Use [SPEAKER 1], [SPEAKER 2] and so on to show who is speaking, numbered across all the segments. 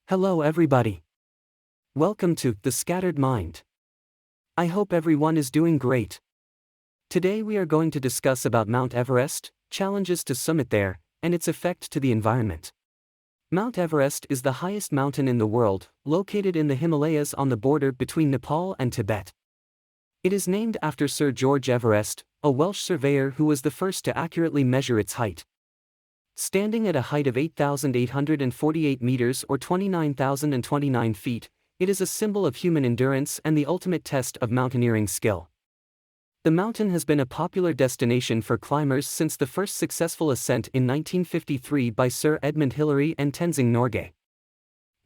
[SPEAKER 1] Hello everybody. Welcome to The Scattered Mind. I hope everyone is doing great. Today we are going to discuss about Mount Everest, challenges to summit there, and its effect to the environment. Mount Everest is the highest mountain in the world, located in the Himalayas on the border between Nepal and Tibet. It is named after Sir George Everest, a Welsh surveyor who was the first to accurately measure its height. Standing at a height of 8,848 meters or 29,029 feet, it is a symbol of human endurance and the ultimate test of mountaineering skill. The mountain has been a popular destination for climbers since the first successful ascent in 1953 by Sir Edmund Hillary and Tenzing Norgay.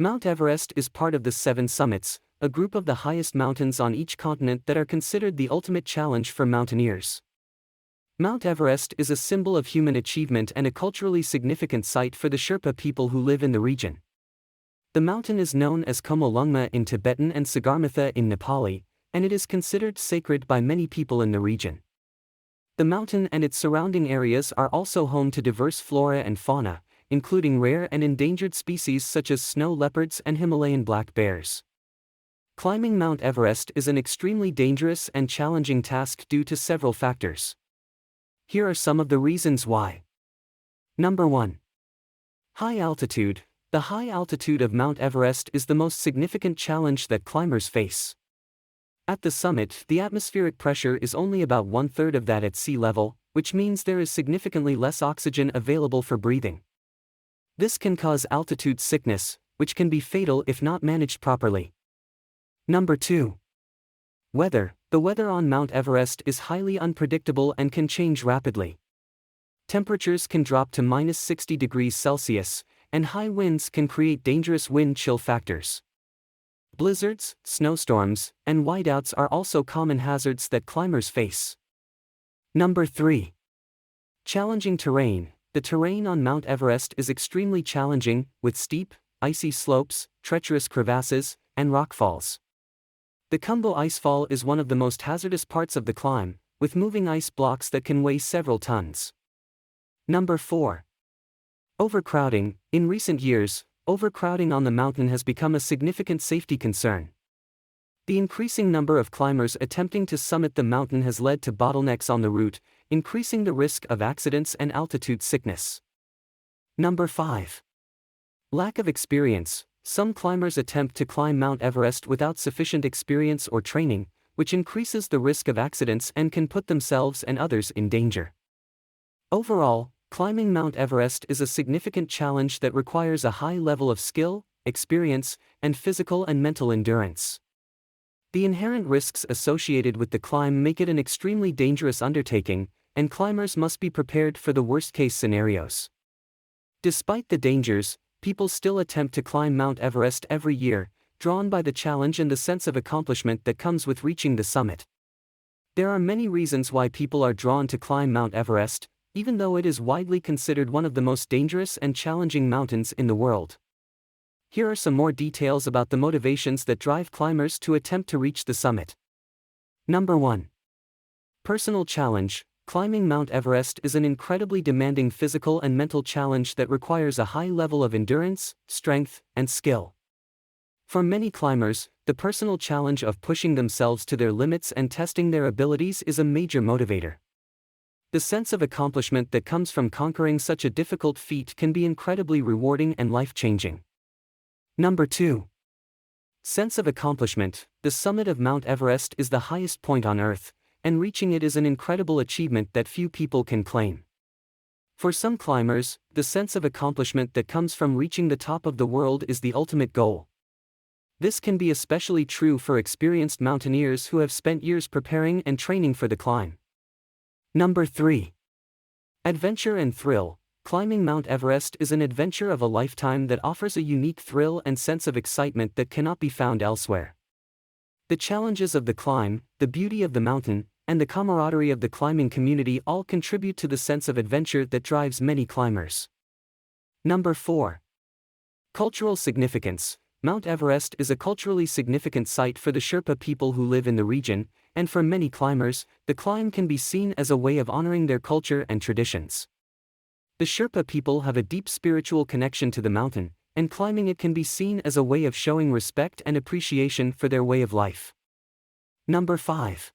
[SPEAKER 1] Mount Everest is part of the Seven Summits, a group of the highest mountains on each continent that are considered the ultimate challenge for mountaineers. Mount Everest is a symbol of human achievement and a culturally significant site for the Sherpa people who live in the region. The mountain is known as Komolungma in Tibetan and Sagarmatha in Nepali, and it is considered sacred by many people in the region. The mountain and its surrounding areas are also home to diverse flora and fauna, including rare and endangered species such as snow leopards and Himalayan black bears. Climbing Mount Everest is an extremely dangerous and challenging task due to several factors. Here are some of the reasons why. Number 1. High altitude. The high altitude of Mount Everest is the most significant challenge that climbers face. At the summit, the atmospheric pressure is only about one-third of that at sea level, which means there is significantly less oxygen available for breathing. This can cause altitude sickness, which can be fatal if not managed properly. Number 2. Weather. The weather on Mount Everest is highly unpredictable and can change rapidly. Temperatures can drop to -60 degrees Celsius, and high winds can create dangerous wind chill factors. Blizzards, snowstorms, and whiteouts are also common hazards that climbers face. Number 3. Challenging terrain. The terrain on Mount Everest is extremely challenging, with steep, icy slopes, treacherous crevasses, and rockfalls. The Khumbu Icefall is one of the most hazardous parts of the climb, with moving ice blocks that can weigh several tons. Number 4. Overcrowding. In recent years, overcrowding on the mountain has become a significant safety concern. The increasing number of climbers attempting to summit the mountain has led to bottlenecks on the route, increasing the risk of accidents and altitude sickness. Number 5. Lack of experience. Some climbers attempt to climb Mount Everest without sufficient experience or training, which increases the risk of accidents and can put themselves and others in danger. Overall, climbing Mount Everest is a significant challenge that requires a high level of skill, experience, and physical and mental endurance. The inherent risks associated with the climb make it an extremely dangerous undertaking, and climbers must be prepared for the worst-case scenarios. Despite the dangers, people still attempt to climb Mount Everest every year, drawn by the challenge and the sense of accomplishment that comes with reaching the summit. There are many reasons why people are drawn to climb Mount Everest, even though it is widely considered one of the most dangerous and challenging mountains in the world. Here are some more details about the motivations that drive climbers to attempt to reach the summit. Number 1. Personal challenge. Climbing Mount Everest is an incredibly demanding physical and mental challenge that requires a high level of endurance, strength, and skill. For many climbers, the personal challenge of pushing themselves to their limits and testing their abilities is a major motivator. The sense of accomplishment that comes from conquering such a difficult feat can be incredibly rewarding and life-changing. Number 2. Sense of accomplishment. The summit of Mount Everest is the highest point on Earth, and reaching it is an incredible achievement that few people can claim. For some climbers, the sense of accomplishment that comes from reaching the top of the world is the ultimate goal. This can be especially true for experienced mountaineers who have spent years preparing and training for the climb. Number 3. Adventure and thrill. Climbing Mount Everest is an adventure of a lifetime that offers a unique thrill and sense of excitement that cannot be found elsewhere. The challenges of the climb, the beauty of the mountain, and the camaraderie of the climbing community all contribute to the sense of adventure that drives many climbers. Number 4. Cultural significance. Mount Everest is a culturally significant site for the Sherpa people who live in the region, and for many climbers, the climb can be seen as a way of honoring their culture and traditions. The Sherpa people have a deep spiritual connection to the mountain, and climbing it can be seen as a way of showing respect and appreciation for their way of life. Number 5.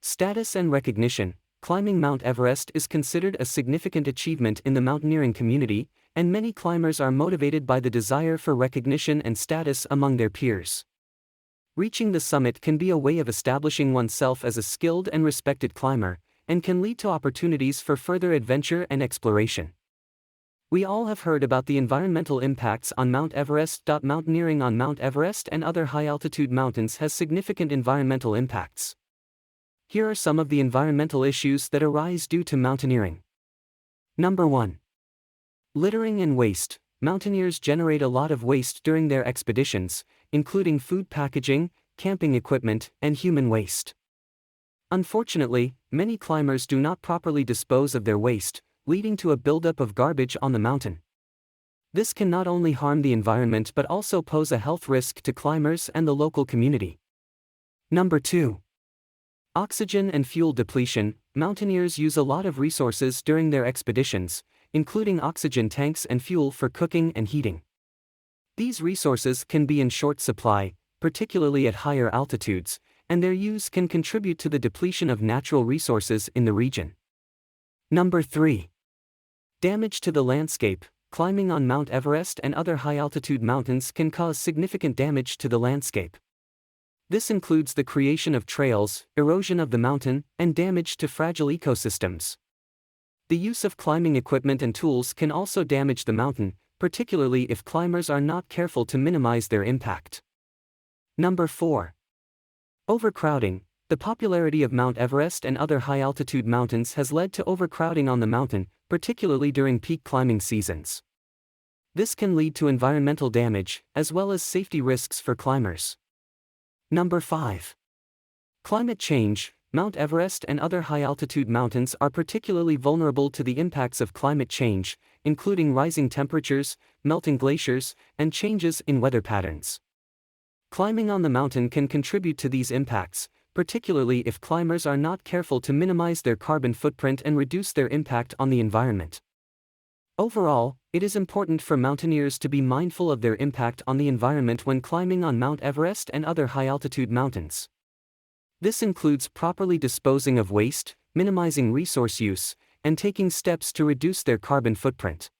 [SPEAKER 1] Status and recognition. Climbing Mount Everest is considered a significant achievement in the mountaineering community, and many climbers are motivated by the desire for recognition and status among their peers. Reaching the summit can be a way of establishing oneself as a skilled and respected climber, and can lead to opportunities for further adventure and exploration. We all have heard about the environmental impacts on Mount Everest. Mountaineering on Mount Everest and other high-altitude mountains has significant environmental impacts. Here are some of the environmental issues that arise due to mountaineering. Number 1. Littering and waste. Mountaineers generate a lot of waste during their expeditions, including food packaging, camping equipment, and human waste. Unfortunately, many climbers do not properly dispose of their waste, leading to a buildup of garbage on the mountain. This can not only harm the environment but also pose a health risk to climbers and the local community. Number 2. Oxygen and fuel depletion. Mountaineers use a lot of resources during their expeditions, including oxygen tanks and fuel for cooking and heating. These resources can be in short supply, particularly at higher altitudes, and their use can contribute to the depletion of natural resources in the region. Number 3. Damage to the landscape. Climbing on Mount Everest and other high-altitude mountains can cause significant damage to the landscape. This includes the creation of trails, erosion of the mountain, and damage to fragile ecosystems. The use of climbing equipment and tools can also damage the mountain, particularly if climbers are not careful to minimize their impact. Number 4. Overcrowding. The popularity of Mount Everest and other high-altitude mountains has led to overcrowding on the mountain, particularly during peak climbing seasons. This can lead to environmental damage, as well as safety risks for climbers. Number 5. Climate change. Mount Everest and other high-altitude mountains are particularly vulnerable to the impacts of climate change, including rising temperatures, melting glaciers, and changes in weather patterns. Climbing on the mountain can contribute to these impacts, particularly if climbers are not careful to minimize their carbon footprint and reduce their impact on the environment. Overall, it is important for mountaineers to be mindful of their impact on the environment when climbing on Mount Everest and other high-altitude mountains. This includes properly disposing of waste, minimizing resource use, and taking steps to reduce their carbon footprint.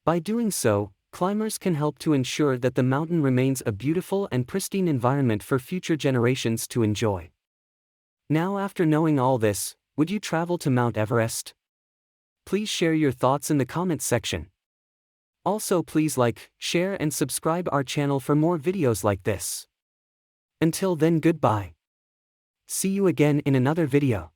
[SPEAKER 1] By doing so, climbers can help to ensure that the mountain remains a beautiful and pristine environment for future generations to enjoy. Now, after knowing all this, would you travel to Mount Everest? Please share your thoughts in the comments section. Also, please like, share and subscribe our channel for more videos like this. Until then, goodbye. See you again in another video.